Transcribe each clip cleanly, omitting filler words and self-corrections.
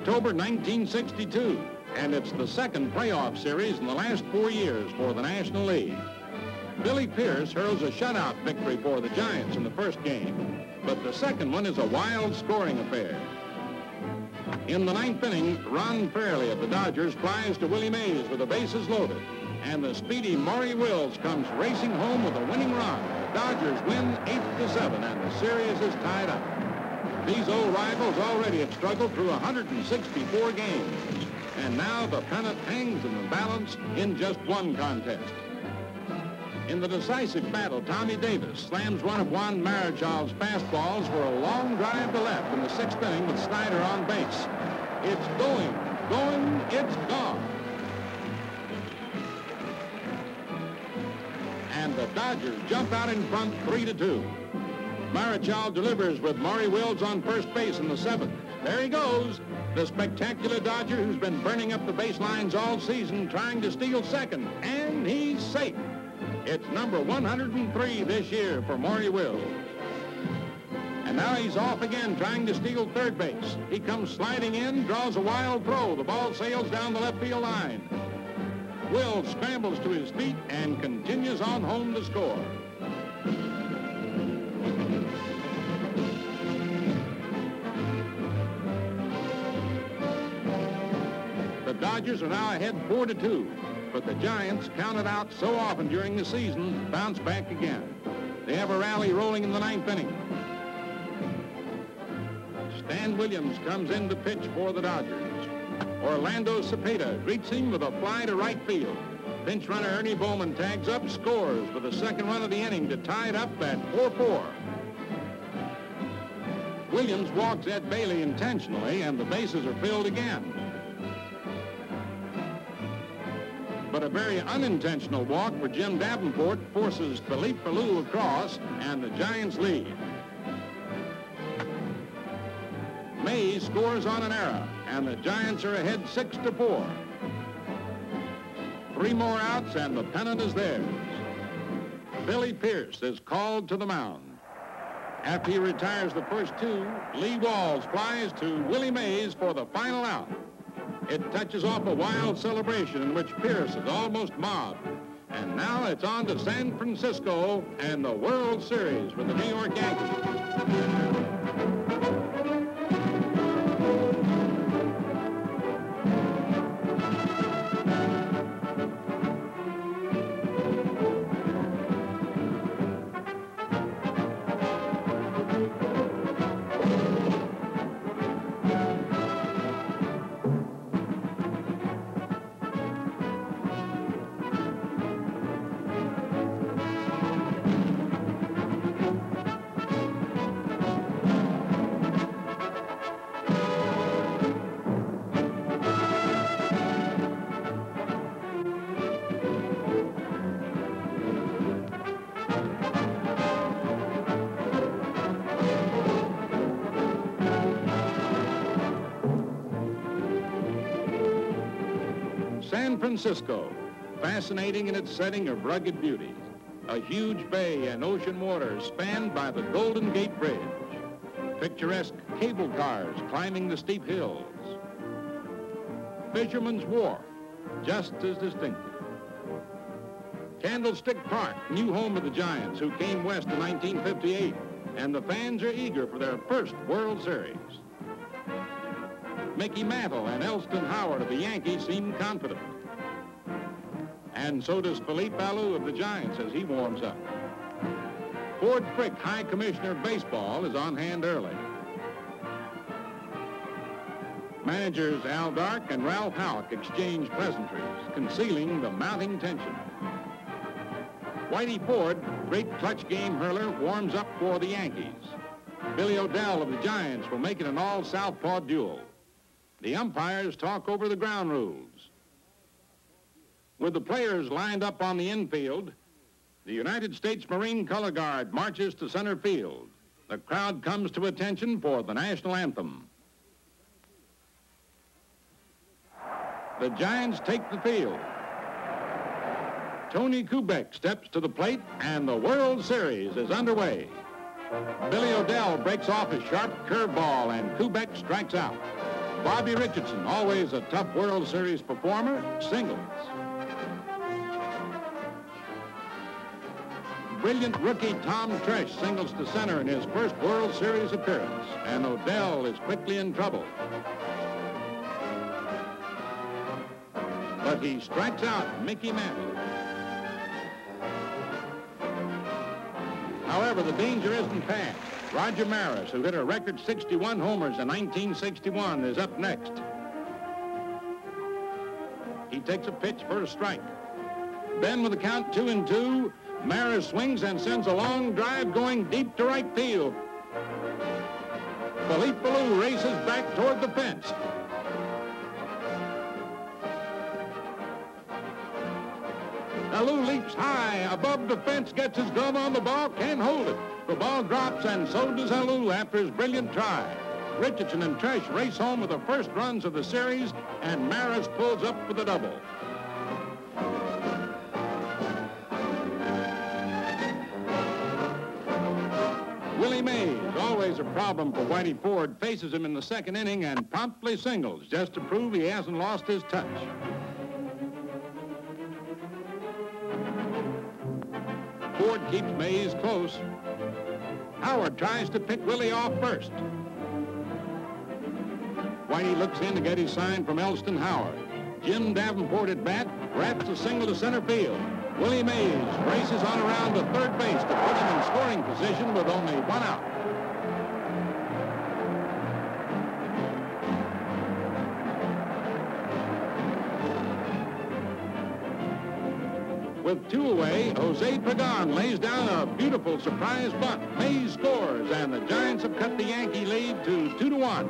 October 1962, and it's the second playoff series in the last 4 years for the National League. Billy Pierce hurls a shutout victory for the Giants in the first game, but the second one is a wild scoring affair. In the ninth inning, Ron Fairley of the Dodgers flies to Willie Mays with the bases loaded, and the speedy Maury Wills comes racing home with a winning run. The Dodgers win 8-7, and the series is tied up. These old rivals already have struggled through 164 games, and now the pennant hangs in the balance in just one contest. In the decisive battle, Tommy Davis slams one of Juan Marichal's fastballs for a long drive to left in the sixth inning with Snyder on base. It's going, it's gone. And the Dodgers jump out in front 3-2. Marichal delivers with Maury Wills on first base in the seventh. There he goes, the spectacular Dodger who's been burning up the baselines all season trying to steal second, and he's safe. It's number 103 this year for Maury Wills. And now he's off again trying to steal third base. He comes sliding in, draws a wild throw. The ball sails down the left field line. Wills scrambles to his feet and continues on home to score. The Dodgers are now ahead 4-2. But the Giants, counted out so often during the season, bounce back again. They have a rally rolling in the ninth inning. Stan Williams comes in to pitch for the Dodgers. Orlando Cepeda greets him with a fly to right field. Pinch runner Ernie Bowman tags up, scores for the second run of the inning to tie it up at 4-4. Williams walks Ed Bailey intentionally, and the bases are filled again. But a very unintentional walk for Jim Davenport forces Philippe Ballou across, and the Giants lead. Mays scores on an error, and the Giants are ahead 6-4. 3 more outs, and the pennant is theirs. Billy Pierce is called to the mound. After he retires the first 2, Lee Walls flies to Willie Mays for the final out. It touches off a wild celebration in which Pierce is almost mobbed. And now it's on to San Francisco and the World Series with the New York Yankees. San Francisco, fascinating in its setting of rugged beauty. A huge bay and ocean water spanned by the Golden Gate Bridge. Picturesque cable cars climbing the steep hills. Fisherman's Wharf, just as distinctive. Candlestick Park, new home of the Giants, who came west in 1958, and the fans are eager for their first World Series. Mickey Mantle and Elston Howard of the Yankees seem confident. And so does Philippe Ballou of the Giants as he warms up. Ford Frick, High Commissioner of Baseball, is on hand early. Managers Al Dark and Ralph Howick exchange pleasantries, concealing the mounting tension. Whitey Ford, great clutch game hurler, warms up for the Yankees. Billy O'Dell of the Giants will make it an all-southpaw duel. The umpires talk over the ground rules. With the players lined up on the infield, the United States Marine Color Guard marches to center field. The crowd comes to attention for the national anthem. The Giants take the field. Tony Kubek steps to the plate, and the World Series is underway. Billy O'Dell breaks off a sharp curveball, and Kubek strikes out. Bobby Richardson, always a tough World Series performer, singles. Brilliant rookie Tom Tresh singles to center in his first World Series appearance, and Odell is quickly in trouble. But he strikes out Mickey Mantle. However, the danger isn't past. Roger Maris, who hit a record 61 homers in 1961, is up next. He takes a pitch for a strike. Then with the count 2-2, Maris swings and sends a long drive going deep to right field. Philippe Ballou races back toward the fence. Ballou leaps high above the fence, gets his glove on the ball, can't hold it. The ball drops, and so does Ballou after his brilliant try. Richardson and Tresh race home with the first runs of the series, and Maris pulls up for the double. Willie Mays, always a problem for Whitey Ford, faces him in the second inning and promptly singles, just to prove he hasn't lost his touch. Ford keeps Mays close. Howard tries to pick Willie off first. Whitey looks in to get his sign from Elston Howard. Jim Davenport at bat, raps a single to center field. Willie Mays races on around to third base to put him in scoring position with only one out. With two away, Jose Pagan lays down a beautiful surprise bunt. Mays scores, and the Giants have cut the Yankee lead to 2-1.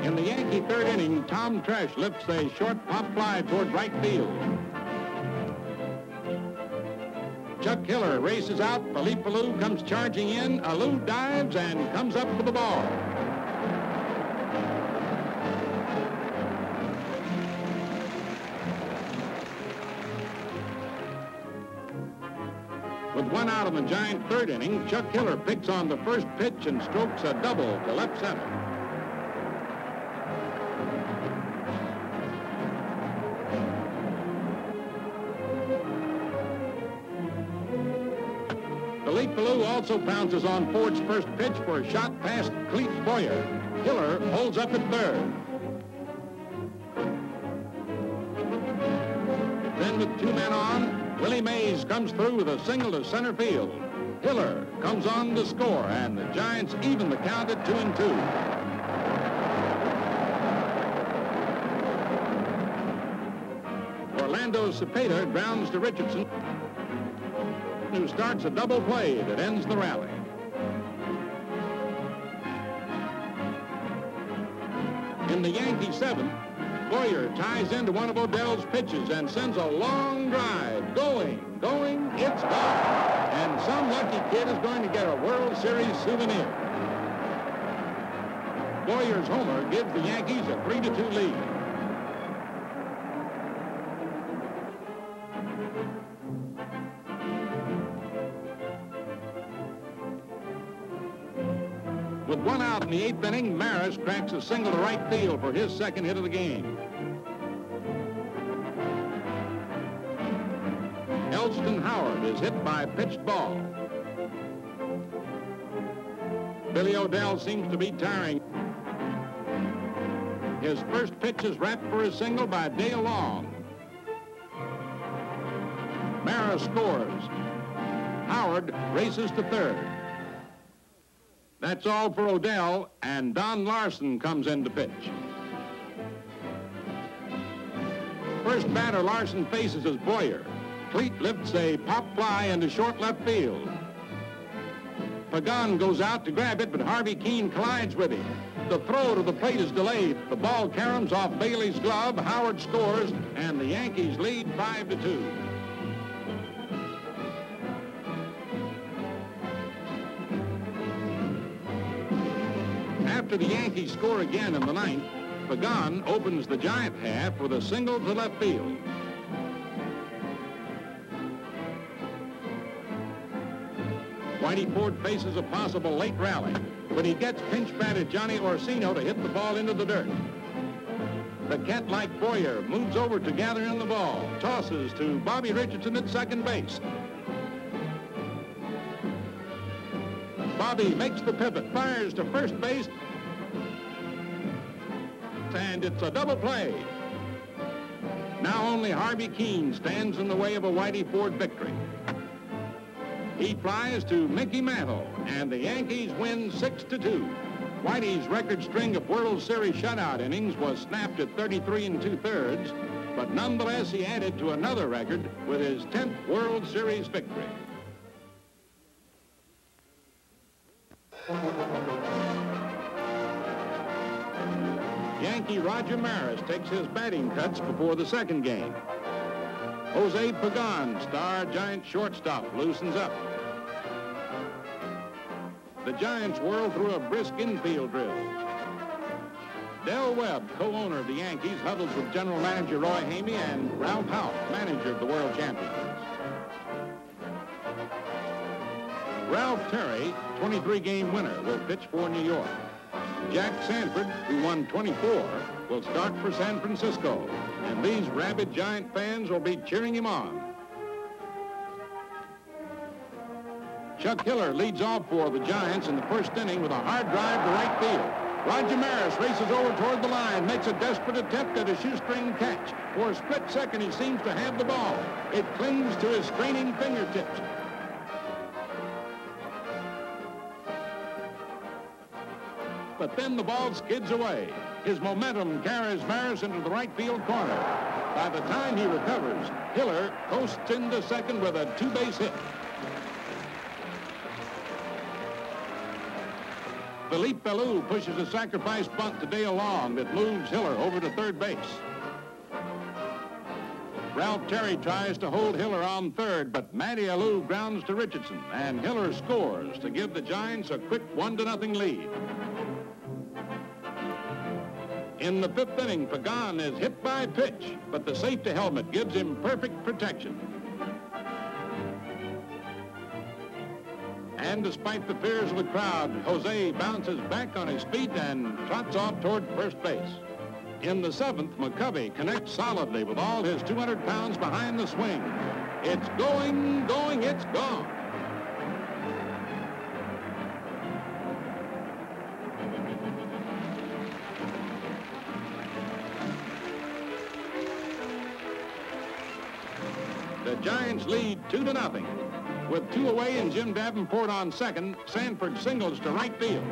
In the Yankee third inning, Tom Tresh lifts a short pop fly toward right field. Chuck Hiller races out. Philippe Ballou comes charging in. Ballou dives and comes up for the ball. With one out in the Giant third inning, Chuck Hiller picks on the first pitch and strokes a double to left center. Philippe Ballou also pounces on Ford's first pitch for a shot past Clete Boyer. Hiller holds up at third. Then with two men on, Willie Mays comes through with a single to center field. Hiller comes on to score, and the Giants even the count at 2-2. Orlando Cepeda grounds to Richardson, who starts a double play that ends the rally. In the Yankee seventh, Boyer ties into one of Odell's pitches and sends a long drive. Going, it's gone. And some lucky kid is going to get a World Series souvenir. Boyer's homer gives the Yankees a 3-2 lead. With one out in the eighth inning, Maris cracks a single to right field for his second hit of the game. Elston Howard is hit by a pitched ball. Billy Odell seems to be tiring. His first pitch is wrapped for a single by Dale Long. Maris scores. Howard races to third. That's all for Odell, and Don Larson comes in to pitch. First batter Larson faces is Boyer. Clete lifts a pop fly into short left field. Pagan goes out to grab it, but Harvey Keene collides with him. The throw to the plate is delayed. The ball caroms off Bailey's glove. Howard scores, and the Yankees lead 5-2. After the Yankees score again in the ninth, Pagan opens the Giant half with a single to left field. Whitey Ford faces a possible late rally. when he gets pinch batted Johnny Orsino to hit the ball into the dirt. The cat-like Boyer moves over to gather in the ball, tosses to Bobby Richardson at second base. Bobby makes the pivot, fires to first base, and it's a double play. Now only Harvey Keene stands in the way of a Whitey Ford victory. He flies to Mickey Mantle, and the Yankees win 6-2. Whitey's record string of World Series shutout innings was snapped at 33 2/3, but nonetheless he added to another record with his 10th World Series victory. Yankee Roger Maris takes his batting cuts before the second game. Jose Pagan, star Giant shortstop, loosens up. The Giants whirl through a brisk infield drill. Del Webb, co-owner of the Yankees, huddles with general manager Roy Hamey and Ralph Houk, manager of the world champions. Ralph Terry, 23-game winner, will pitch for New York. Jack Sanford, who won 24, will start for San Francisco, and these rabid Giant fans will be cheering him on. Chuck Hiller leads off for the Giants in the first inning with a hard drive to right field. Roger Maris races over toward the line, makes a desperate attempt at a shoestring catch. For a split second, he seems to have the ball. It clings to his straining fingertips. But then the ball skids away. His momentum carries Maris into the right field corner. By the time he recovers, Hiller coasts into second with a two-base hit. Philippe Bellou pushes a sacrifice bunt to Dale Long that moves Hiller over to third base. Ralph Terry tries to hold Hiller on third, but Matty Alou grounds to Richardson, and Hiller scores to give the Giants a quick 1-0 lead. In the fifth inning, Pagan is hit by pitch, but the safety helmet gives him perfect protection. And despite the fears of the crowd, Jose bounces back on his feet and trots off toward first base. In the seventh, McCovey connects solidly with all his 200 pounds behind the swing. It's going, it's gone. The Giants lead 2-0. With two away and Jim Davenport on second, Sanford singles to right field.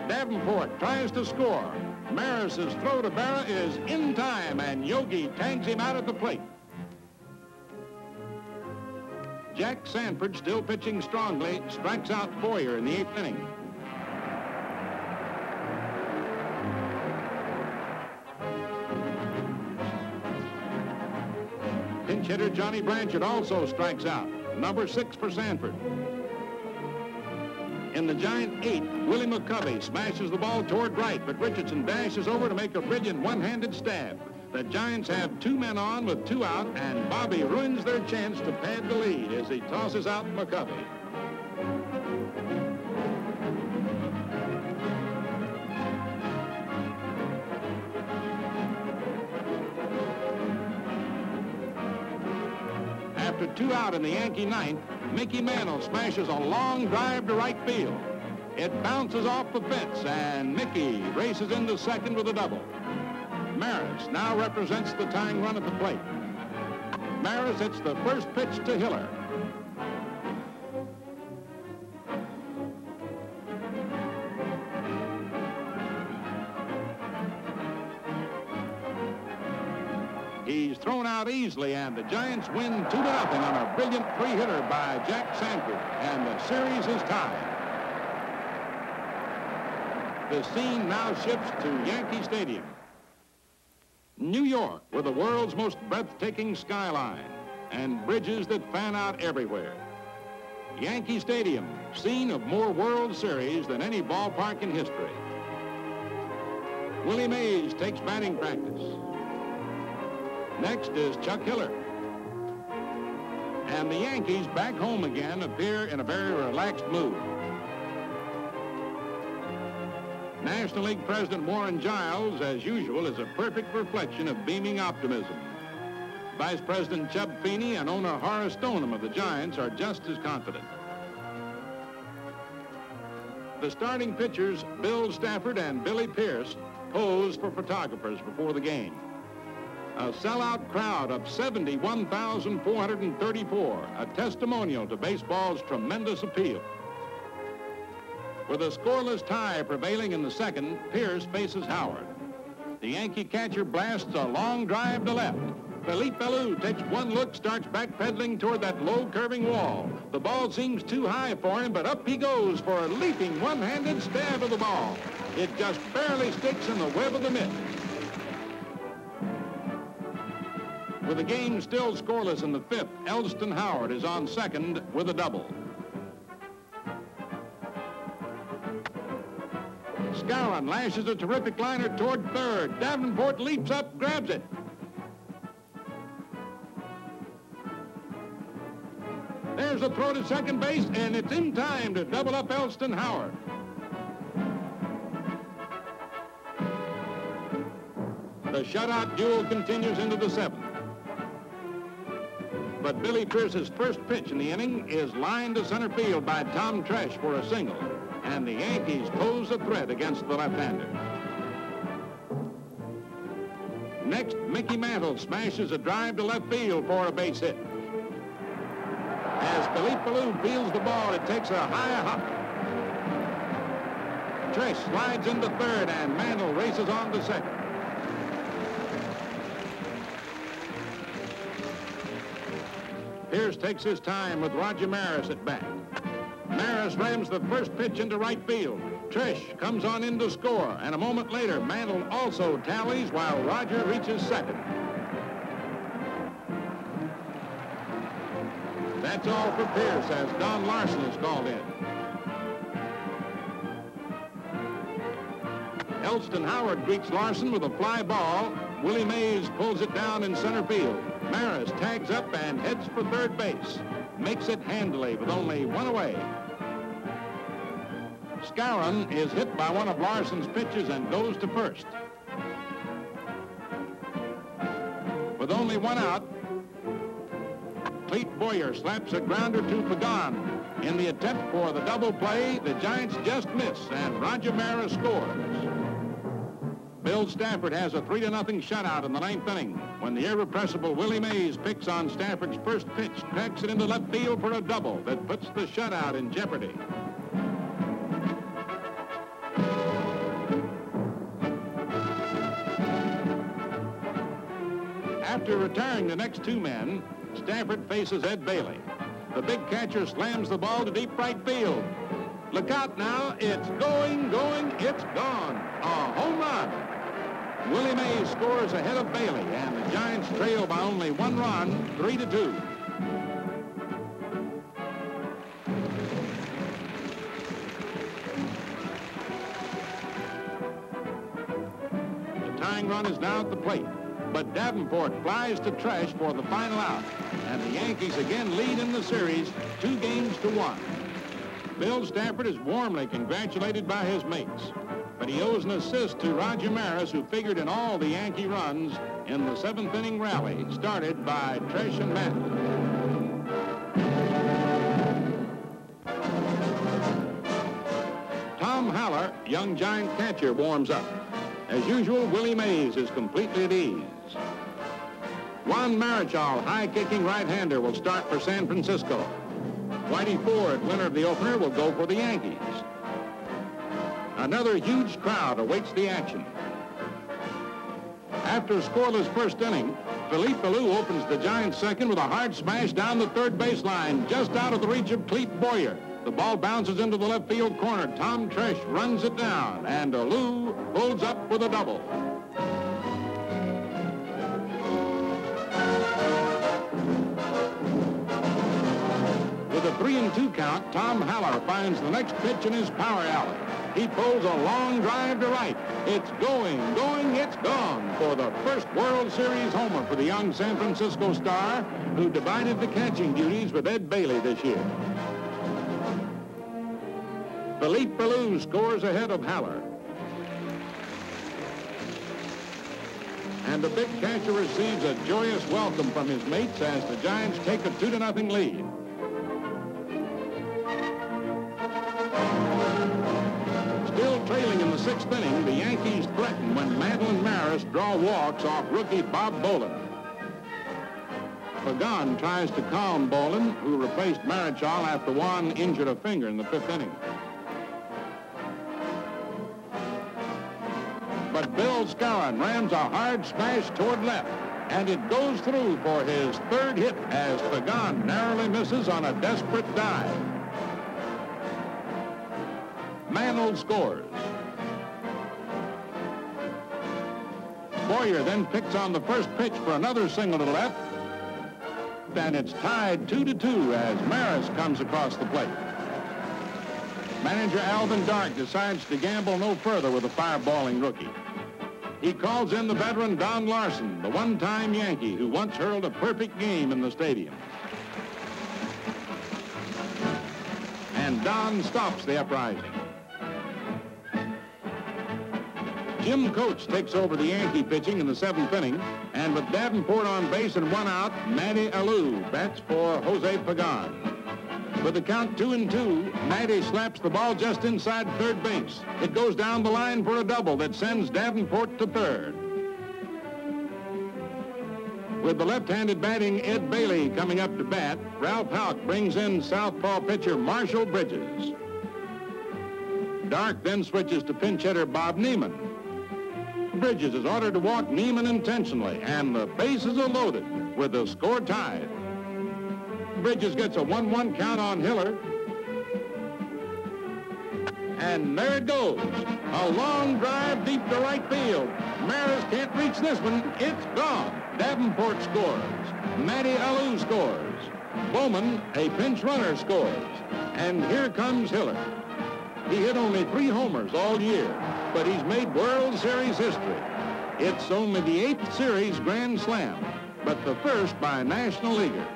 Davenport tries to score. Maris's throw to Berra is in time, and Yogi tags him out at the plate. Jack Sanford, still pitching strongly, strikes out Boyer in the eighth inning. Pinch hitter Johnny Blanchard also strikes out, number 6 for Sanford. In the Giant eighth, Willie McCovey smashes the ball toward right, but Richardson dashes over to make a brilliant one-handed stab. The Giants have 2 men on with 2 out, and Bobby ruins their chance to pad the lead as he tosses out McCovey. After 2 out in the Yankee ninth, Mickey Mantle smashes a long drive to right field. It bounces off the fence, and Mickey races into second with a double. Maris now represents the tying run at the plate. Maris hits the first pitch to Hiller. He's thrown out easily, and the Giants win 2-0 on a brilliant 3-hitter by Jack Sanford, and the series is tied. The scene now shifts to Yankee Stadium. New York, with the world's most breathtaking skyline and bridges that fan out everywhere. Yankee Stadium, scene of more World Series than any ballpark in history. Willie Mays takes batting practice. Next is Chuck Hiller. And the Yankees, back home again, appear in a very relaxed mood. National League President Warren Giles, as usual, is a perfect reflection of beaming optimism. Vice President Chub Feeney and owner Horace Stoneham of the Giants are just as confident. The starting pitchers, Bill Stafford and Billy Pierce, pose for photographers before the game. A sellout crowd of 71,434, a testimonial to baseball's tremendous appeal. With a scoreless tie prevailing in the second, Pierce faces Howard. The Yankee catcher blasts a long drive to left. Felipe Alou takes one look, starts backpedaling toward that low curving wall. The ball seems too high for him, but up he goes for a leaping one-handed stab of the ball. It just barely sticks in the web of the mitt. With the game still scoreless in the fifth, Elston Howard is on second with a double. Skowron lashes a terrific liner toward third. Davenport leaps up, grabs it. There's a throw to second base, and it's in time to double up Elston Howard. The shutout duel continues into the seventh. But Billy Pierce's first pitch in the inning is lined to center field by Tom Tresh for a single, and the Yankees pose a threat against the left-hander. Next, Mickey Mantle smashes a drive to left field for a base hit. As Felipe Alou fields the ball, it takes a high hop. Tresh slides into third, and Mantle races on to second. Pierce takes his time with Roger Maris at bat. Maris rams the first pitch into right field. Tresh comes on in to score, and a moment later, Mantle also tallies while Roger reaches second. That's all for Pierce as Don Larson is called in. Elston Howard greets Larson with a fly ball. Willie Mays pulls it down in center field. Maris tags up and heads for third base. Makes it handily with only one away. Skowron is hit by one of Larson's pitches and goes to first. With only one out, Clete Boyer slaps a grounder to Pagan. In the attempt for the double play, the Giants just miss, and Roger Maris scores. Bill Stafford has a 3-0 shutout in the ninth inning when the irrepressible Willie Mays picks on Stafford's first pitch, cracks it into left field for a double that puts the shutout in jeopardy. After retiring the next two men, Stafford faces Ed Bailey. The big catcher slams the ball to deep right field. Look out now, it's going, it's gone. A home run. Willie Mays scores ahead of Bailey, and the Giants trail by only one run, 3-2. The tying run is now at the plate, but Davenport flies to Tresh for the final out, and the Yankees again lead in the series 2-1. Bill Stafford is warmly congratulated by his mates, but he owes an assist to Roger Maris, who figured in all the Yankee runs in the seventh inning rally started by Tresh and Mantle. Tom Haller, young Giant catcher, warms up. As usual, Willie Mays is completely at ease. Juan Marichal, high-kicking right-hander, will start for San Francisco. Whitey Ford, winner of the opener, will go for the Yankees. Another huge crowd awaits the action. After a scoreless first inning, Felipe Alou opens the Giants' second with a hard smash down the third baseline, just out of the reach of Clete Boyer. The ball bounces into the left field corner. Tom Tresh runs it down, and Alou pulls up with a double. With a 3-2 count, Tom Haller finds the next pitch in his power alley. He pulls a long drive to right. It's going, it's gone for the first World Series homer for the young San Francisco star, who divided the catching duties with Ed Bailey this year. Philippe Ballou scores ahead of Haller. And the big catcher receives a joyous welcome from his mates as the Giants take a 2-0 lead. Still trailing in the 6th inning, the Yankees threaten when Mantle and Maris draw walks off rookie Bob Bolin. Pagan tries to calm Bolin, who replaced Marichal after Juan injured a finger in the 5th inning. But Bill Skowron rams a hard smash toward left, and it goes through for his 3rd hit as Pagan narrowly misses on a desperate dive. Mantle scores. Boyer then picks on the first pitch for another single to left, and it's tied 2-2 as Maris comes across the plate. Manager Alvin Dark decides to gamble no further with a fireballing rookie. He calls in the veteran Don Larson, the one-time Yankee who once hurled a perfect game in the stadium. And Don stops the uprising. Jim Coates takes over the Yankee pitching in the 7th inning, and with Davenport on base and 1 out, Matty Alou bats for Jose Pagan. With the count 2-2, Matty slaps the ball just inside 3rd base. It goes down the line for a double that sends Davenport to 3rd. With the left-handed batting Ed Bailey coming up to bat, Ralph Houck brings in southpaw pitcher Marshall Bridges. Dark then switches to pinch hitter Bob Neiman. Bridges is ordered to walk Neiman intentionally, and the bases are loaded with the score tied. Bridges gets a 1-1 count on Hiller. And there it goes. A long drive deep to right field. Maris can't reach this one. It's gone. Davenport scores. Matty Alou scores. Bowman, a pinch runner, scores. And here comes Hiller. He hit only 3 homers all year, but he's made World Series history. It's only the 8th series grand slam, but the first by a National Leaguer.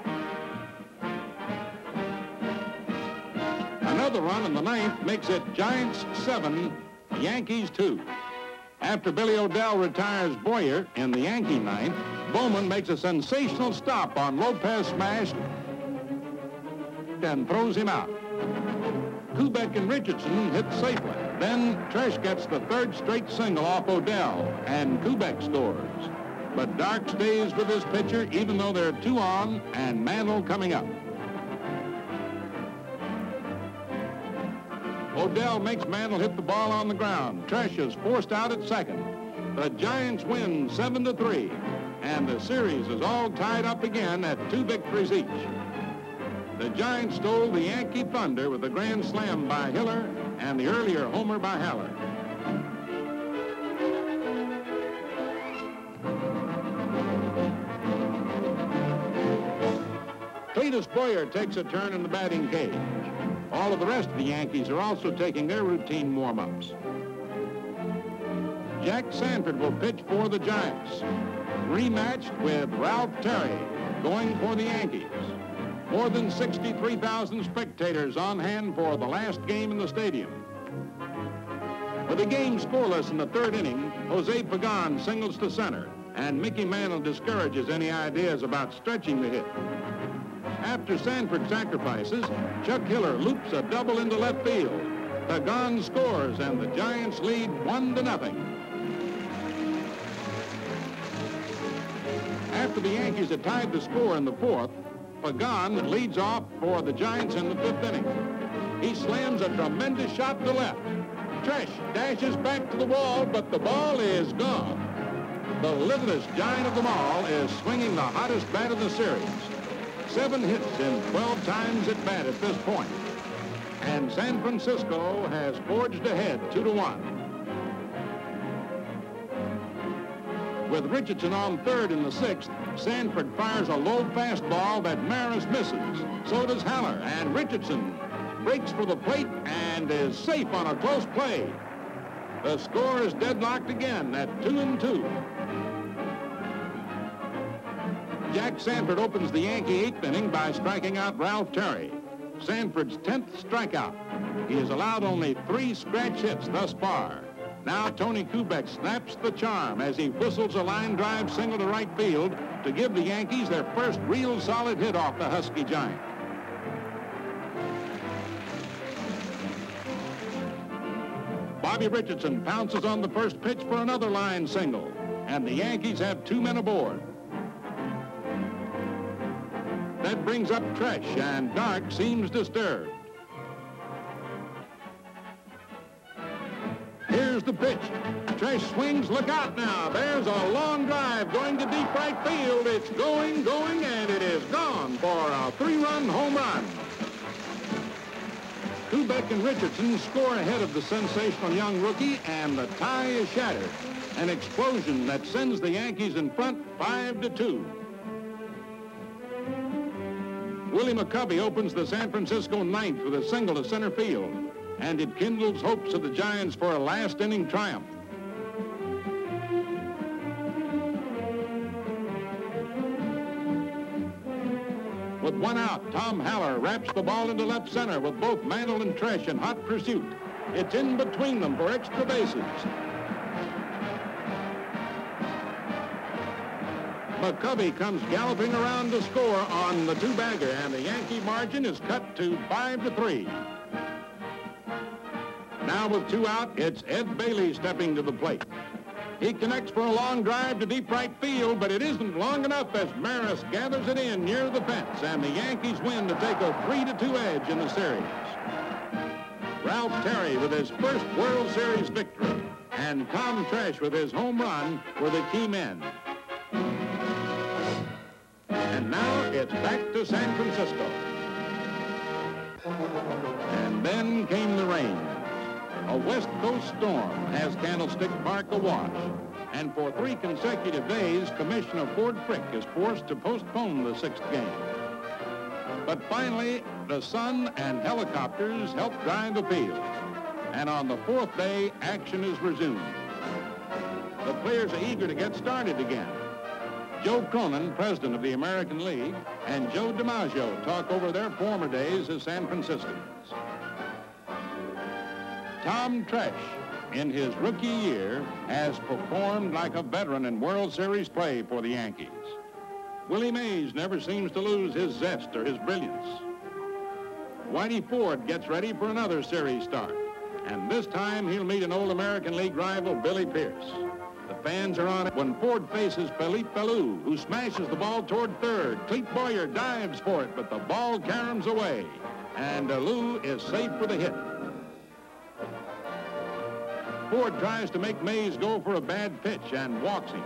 Another run in the 9th makes it Giants 7, Yankees 2. After Billy O'Dell retires Boyer in the Yankee 9th, Bowman makes a sensational stop on Lopez smash and throws him out. Kubek and Richardson hit safely. Then Tresh gets the 3rd straight single off O'Dell, and Kubek scores. But Dark stays with his pitcher even though there are 2 on and Mantle coming up. O'Dell makes Mantle hit the ball on the ground. Tresh is forced out at 2nd. The Giants win 7-3, and the series is all tied up again at 2 victories each. The Giants stole the Yankee thunder with a grand slam by Hiller and the earlier homer by Haller. Cletus Boyer takes a turn in the batting cage. All of the rest of the Yankees are also taking their routine warm-ups. Jack Sanford will pitch for the Giants, rematched with Ralph Terry going for the Yankees. More than 63,000 spectators on hand for the last game in the stadium. With the game scoreless in the 3rd inning, Jose Pagan singles to center, and Mickey Mantle discourages any ideas about stretching the hit. After Sanford sacrifices, Chuck Hiller loops a double into left field. Pagan scores, and the Giants lead 1-0. After the Yankees had tied the score in the 4th, Pagan leads off for the Giants in the 5th inning. He slams a tremendous shot to left. Tresh dashes back to the wall, but the ball is gone. The littlest giant of them all is swinging the hottest bat of the series. 7 hits in 12 times at bat at this point. And San Francisco has forged ahead 2-1. With Richardson on 3rd in the 6th, Sanford fires a low fastball that Maris misses. So does Haller, and Richardson breaks for the plate and is safe on a close play. The score is deadlocked again at 2-2. Jack Sanford opens the Yankee eighth inning by striking out Ralph Terry, Sanford's 10th strikeout. He has allowed only 3 scratch hits thus far. Now Tony Kubek snaps the charm as he whistles a line drive single to right field to give the Yankees their first real solid hit off the Husky Giant. Bobby Richardson pounces on the first pitch for another line single, and the Yankees have 2 men aboard. That brings up Tresh, and Dark seems disturbed. Here's the pitch. Tresh swings, look out now. There's a long drive going to deep right field. It's going, and it is gone for a 3-run home run. Kubek and Richardson score ahead of the sensational young rookie, and the tie is shattered. An explosion that sends the Yankees in front 5-2. Willie McCovey opens the San Francisco ninth with a single to center field, and it kindles hopes of the Giants for a last inning triumph. With 1 out, Tom Haller wraps the ball into left center with both Mantle and Tresh in hot pursuit. It's in between them for extra bases. McCovey comes galloping around to score on the 2-bagger, and the Yankee margin is cut to 5-3. Now with 2 out, it's Ed Bailey stepping to the plate. He connects for a long drive to deep right field, but it isn't long enough as Maris gathers it in near the fence, and the Yankees win to take a 3-2 edge in the series. Ralph Terry with his first World Series victory, and Tom Tresh with his home run were the key men. And now it's back to San Francisco. And then came the rain. A West Coast storm has Candlestick Park awash. And for 3 consecutive days, Commissioner Ford Frick is forced to postpone the 6th game. But finally, the sun and helicopters help dry the field. And on the 4th day, action is resumed. The players are eager to get started again. Joe Cronin, president of the American League, and Joe DiMaggio talk over their former days as San Franciscans. Tom Tresh, in his rookie year, has performed like a veteran in World Series play for the Yankees. Willie Mays never seems to lose his zest or his brilliance. Whitey Ford gets ready for another series start, and this time he'll meet an old American League rival, Billy Pierce. The fans are on it when Ford faces Philippe Ballou, who smashes the ball toward third. Clete Boyer dives for it, but the ball caroms away, and Ballou is safe for the hit. Ford tries to make Mays go for a bad pitch and walks him.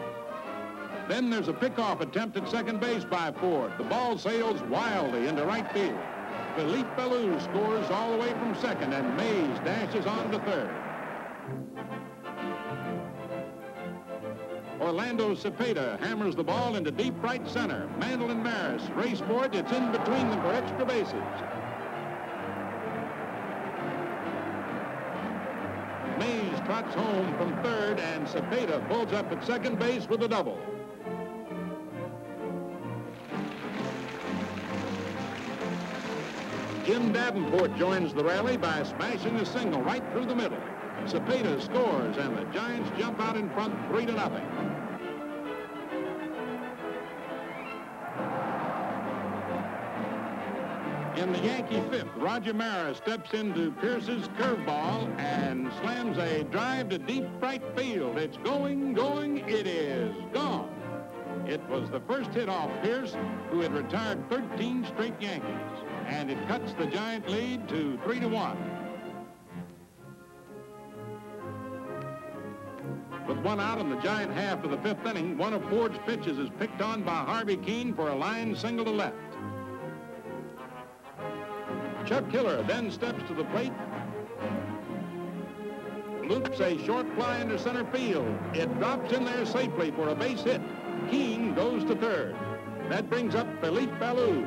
Then there's a pickoff attempt at second base by Ford. The ball sails wildly into right field. Philippe Ballou scores all the way from second, and Mays dashes on to third. Orlando Cepeda hammers the ball into deep right center. Mantle and Maris race for it. It's in between them for extra bases. Mays trots home from third, and Cepeda pulls up at second base with a double. Jim Davenport joins the rally by smashing a single right through the middle. Cepeda scores, and the Giants jump out in front 3-0. In the Yankee fifth, Roger Maris steps into Pierce's curveball and slams a drive to deep right field. It's going, it is gone. It was the first hit off Pierce, who had retired 13 straight Yankees, and it cuts the Giant lead to 3-1. With 1 out in the Giant half of the 5th inning, one of Ford's pitches is picked on by Harvey Keene for a line single to left. Chuck Hiller then steps to the plate, loops a short fly into center field. It drops in there safely for a base hit. Keene goes to third. That brings up Philippe Ballou.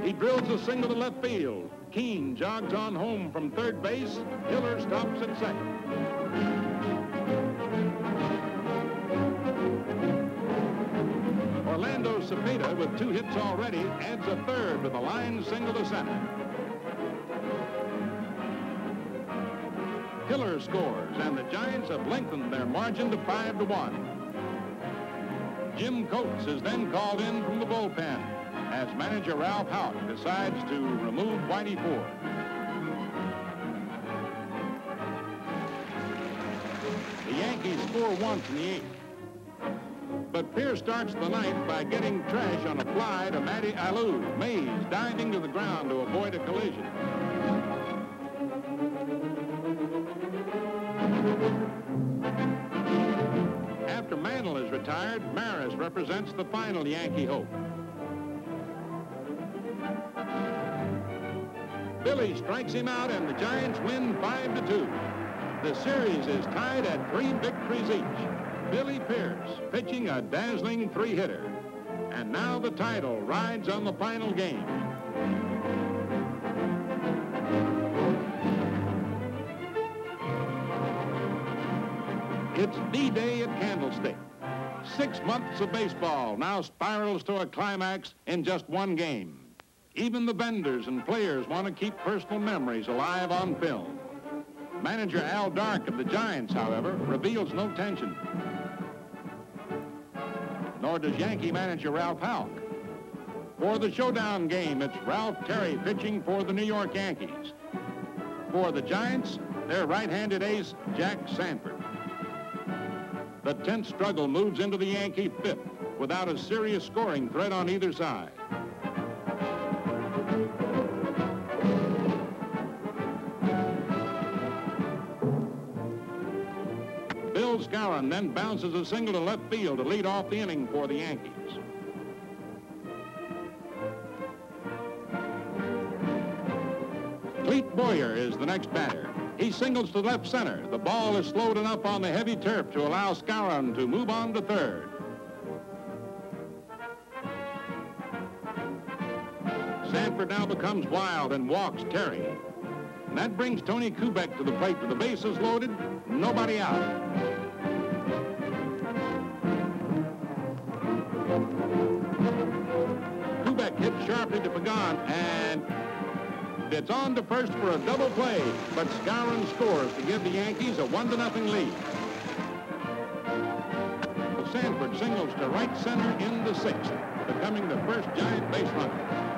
He drills a single to left field. Keene jogs on home from third base. Hiller stops at second. Orlando Cepeda, with 2 hits already, adds a third with a line single to center. Hiller scores, and the Giants have lengthened their margin to 5-1. Jim Coates is then called in from the bullpen as manager Ralph Houck decides to remove Whitey Ford. The Yankees score once in the 8th. But Pierce starts the 9th by getting trash on a fly to Matty Alou. Mays diving to the ground to avoid a collision. After Mantle is retired, Maris represents the final Yankee hope. Billy strikes him out, and the Giants win 5-2. The series is tied at 3 victories each. Billy Pierce pitching a dazzling 3-hitter. And now the title rides on the final game. It's D-Day at Candlestick. 6 months of baseball now spirals to a climax in just 1 game. Even the vendors and players want to keep personal memories alive on film. Manager Al Dark of the Giants, however, reveals no tension. Nor does Yankee manager Ralph Houck. For the showdown game, it's Ralph Terry pitching for the New York Yankees. For the Giants, their right-handed ace, Jack Sanford. The tense struggle moves into the Yankee 5th without a serious scoring threat on either side. Bill Skowron then bounces a single to left field to lead off the inning for the Yankees. Clete Boyer is the next batter. He singles to left center. The ball is slowed enough on the heavy turf to allow Skowron to move on to third. Sanford now becomes wild and walks Terry. And that brings Tony Kubek to the plate with the bases loaded, nobody out. Kubek hits sharply to Pagan, and it's on to first for a double play, but Skowron scores to give the Yankees a 1-0 lead. Sanford singles to right center in the 6th, becoming the first Giant base runner.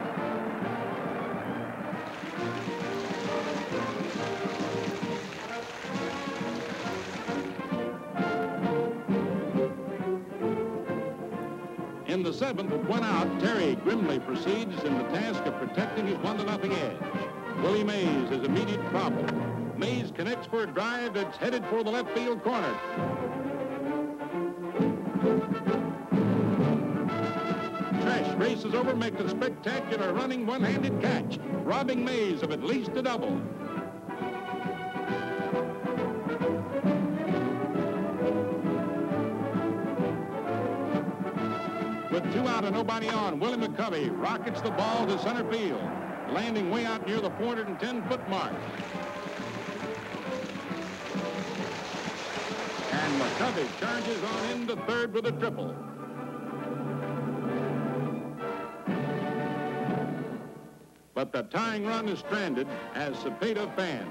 In the 7th, with 1 out, Terry grimly proceeds in the task of protecting his 1-0 edge. Willie Mays is immediate problem. Mays connects for a drive that's headed for the left field corner. Trash races over, makes a spectacular running one-handed catch, robbing Mays of at least a double. With 2 out and nobody on, Willie McCovey rockets the ball to center field, landing way out near the 410-foot mark. And McCovey charges on into third with a triple. But the tying run is stranded as Cepeda fans.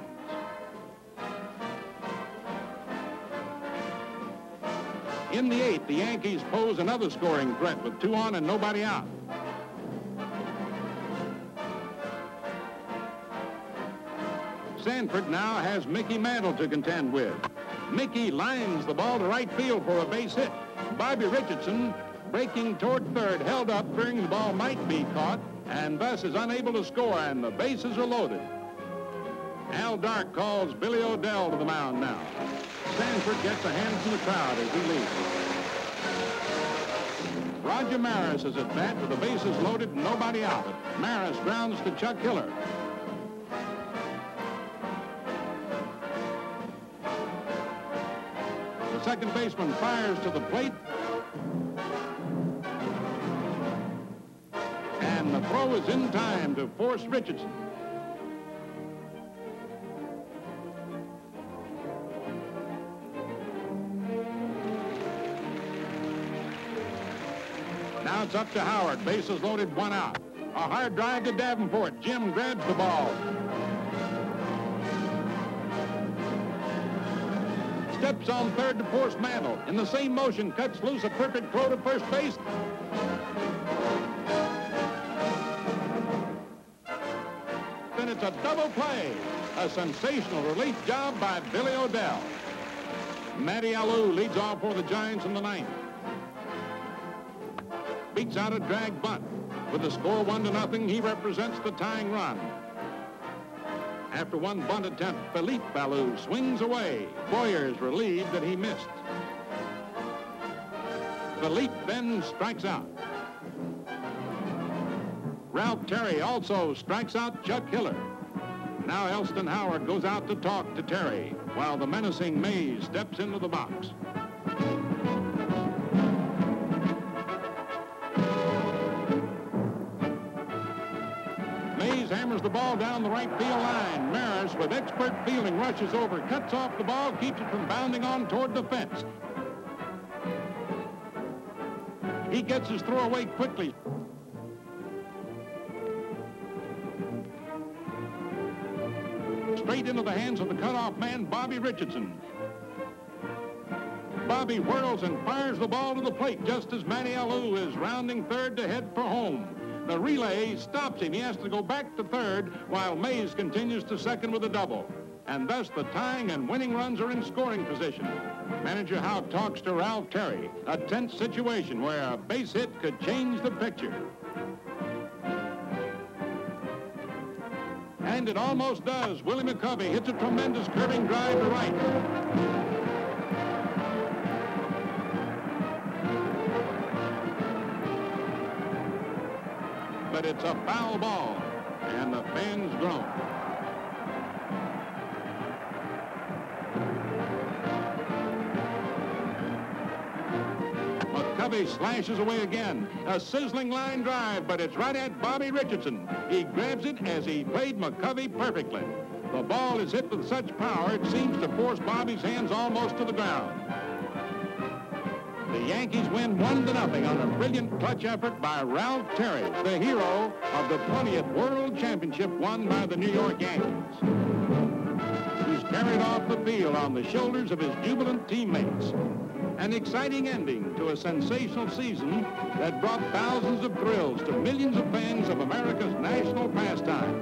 In the 8th, the Yankees pose another scoring threat with 2 on and nobody out. Sanford now has Mickey Mantle to contend with. Mickey lines the ball to right field for a base hit. Bobby Richardson, breaking toward third, held up, fearing the ball might be caught, and thus is unable to score, and the bases are loaded. Al Dark calls Billy O'Dell to the mound now. Sanford gets a hand from the crowd as he leaves. Roger Maris is at bat with the bases loaded and nobody out. Maris grounds to Chuck Hiller. The second baseman fires to the plate. And the throw is in time to force Richardson. Now it's up to Howard. Bases loaded, 1 out. A hard drive to Davenport. Jim grabs the ball. Steps on third to force Mantle. In the same motion, cuts loose a perfect throw to first base. Then it's a double play. A sensational relief job by Billy O'Dell. Matty Alou leads off for the Giants in the 9th. Beats out a drag bunt. With the score 1-0, he represents the tying run. After one bunt attempt, Philippe Alou swings away. Boyer's relieved that he missed. Philippe then strikes out. Ralph Terry also strikes out Chuck Hiller. Now Elston Howard goes out to talk to Terry, while the menacing Mays steps into the box. Mays hammers the ball down the right field line. Maris, with expert fielding, rushes over, cuts off the ball, keeps it from bounding on toward the fence. He gets his throw away quickly. Straight into the hands of the cutoff man, Bobby Richardson. Bobby whirls and fires the ball to the plate just as Matty Alou is rounding third to head for home. The relay stops him. He has to go back to third while Mays continues to second with a double. And thus the tying and winning runs are in scoring position. Manager Howe talks to Ralph Terry. A tense situation where a base hit could change the picture. And it almost does. Willie McCovey hits a tremendous curving drive to right. But it's a foul ball, and the fans groan. McCovey slashes away again. A sizzling line drive, but it's right at Bobby Richardson. He grabs it as he played McCovey perfectly. The ball is hit with such power, it seems to force Bobby's hands almost to the ground. The Yankees win 1-0 on a brilliant clutch effort by Ralph Terry, the hero of the 20th World Championship won by the New York Yankees. He's carried off the field on the shoulders of his jubilant teammates. An exciting ending to a sensational season that brought thousands of thrills to millions of fans of America's national pastime.